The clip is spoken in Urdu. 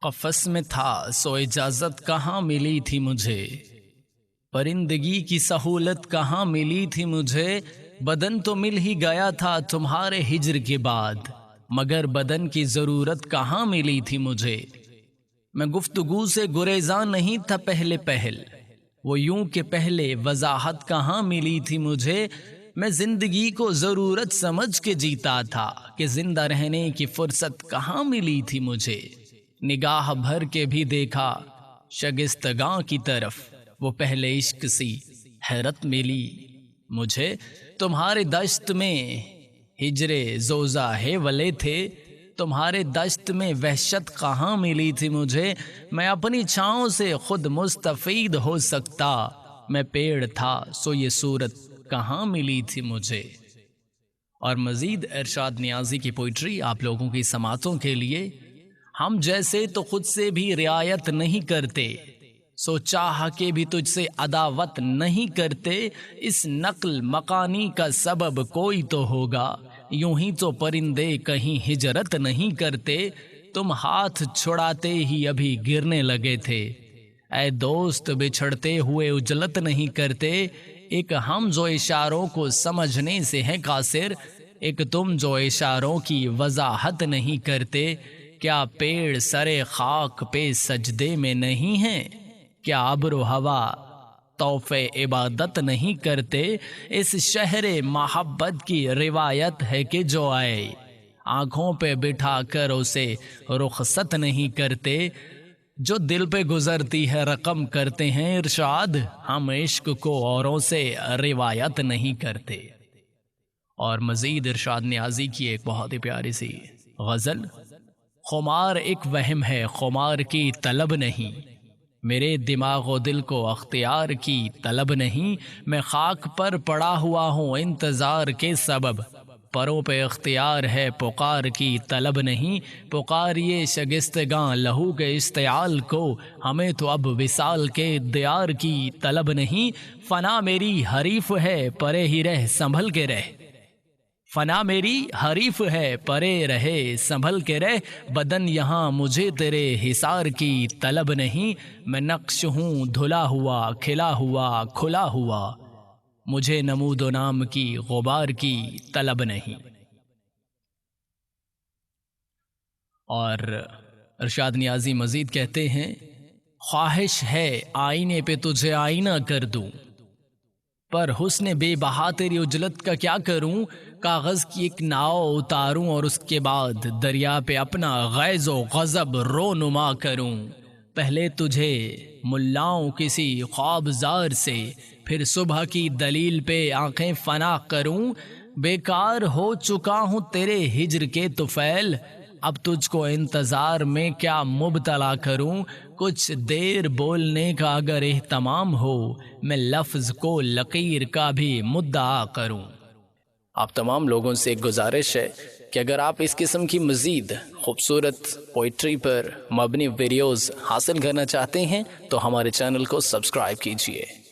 قفس میں تھا سو اجازت کہاں ملی تھی مجھے، پرندگی کی سہولت کہاں ملی تھی مجھے، بدن تو مل ہی گیا تھا تمہارے ہجر کے بعد، مگر بدن کی ضرورت کہاں ملی تھی مجھے۔ میں گفتگو سے گریزاں نہیں تھا پہلے پہل، وہ یوں کہ پہلے وضاحت کہاں ملی تھی مجھے۔ میں زندگی کو ضرورت سمجھ کے جیتا تھا کہ زندہ رہنے کی فرصت کہاں ملی تھی مجھے۔ نگاہ بھر کے بھی دیکھا شگستگاں کی طرف، وہ پہلے عشق سی حیرت ملی مجھے۔ تمہارے دشت میں ہجرے زوزہ ہے ولے تھے، تمہارے دشت میں وحشت کہاں ملی تھی مجھے۔ میں اپنی چھاؤں سے خود مستفید ہو سکتا، میں پیڑ تھا سو یہ صورت کہاں ملی تھی مجھے۔ اور مزید ارشاد نیازی کی پوئٹری آپ لوگوں کی سماعتوں کے لیے۔ ہم جیسے تو خود سے بھی رعایت نہیں کرتے، سو چاہ کے بھی تجھ سے عداوت نہیں کرتے۔ اس نقل مکانی کا سبب کوئی تو ہوگا، یوں ہی تو پرندے کہیں ہجرت نہیں کرتے۔ تم ہاتھ چھڑاتے ہی ابھی گرنے لگے تھے، اے دوست بچھڑتے ہوئے اجلت نہیں کرتے۔ ایک ہم جو اشاروں کو سمجھنے سے ہے قاصر، ایک تم جو اشاروں کی وضاحت نہیں کرتے۔ کیا پیڑ سرے خاک پہ سجدے میں نہیں ہیں، کیا ابر و ہوا طوف عبادت نہیں کرتے۔ اس شہر محبت کی روایت ہے کہ جو آئے، آنکھوں پہ بٹھا کر اسے رخصت نہیں کرتے۔ جو دل پہ گزرتی ہے رقم کرتے ہیں ارشاد، ہم عشق کو اوروں سے روایت نہیں کرتے۔ اور مزید ارشاد نیازی کی ایک بہت ہی پیاری سی غزل۔ خمار ایک وہم ہے خمار کی طلب نہیں، میرے دماغ و دل کو اختیار کی طلب نہیں۔ میں خاک پر پڑا ہوا ہوں انتظار کے سبب، پروں پہ اختیار ہے پکار کی طلب نہیں۔ پکاریے شگستگاں لہو کے اشتعال کو، ہمیں تو اب وصال کے دیار کی طلب نہیں۔ فنا میری حریف ہے پرے ہی رہ سنبھل کے رہ، فنا میری حریف ہے پرے رہے سنبھل کے رہ۔ بدن یہاں مجھے تیرے حصار کی طلب نہیں، میں نقش ہوں دھلا ہوا کھلا ہوا کھلا ہوا، مجھے نمود و نام کی غبار کی طلب نہیں۔ اور ارشاد نیازی مزید کہتے ہیں، خواہش ہے آئینے پہ تجھے آئینہ کر دوں، پر حسن بے بہا تیری اجلت کا کیا کروں۔ کاغذ کی ایک ناؤ اتاروں اور اس کے بعد دریا پہ اپنا غیظ و غضب رونما کروں۔ پہلے تجھے ملاؤں کسی خواب زار سے، پھر صبح کی دلیل پہ آنکھیں فنا کروں۔ بیکار ہو چکا ہوں تیرے ہجر کے طفیل، اب تجھ کو انتظار میں کیا مبتلا کروں۔ کچھ دیر بولنے کا اگر اہتمام ہو، میں لفظ کو لقیر کا بھی مدعا کروں۔ آپ تمام لوگوں سے ایک گزارش ہے کہ اگر آپ اس قسم کی مزید خوبصورت پوئٹری پر مبنی ویڈیوز حاصل کرنا چاہتے ہیں تو ہمارے چینل کو سبسکرائب کیجیے۔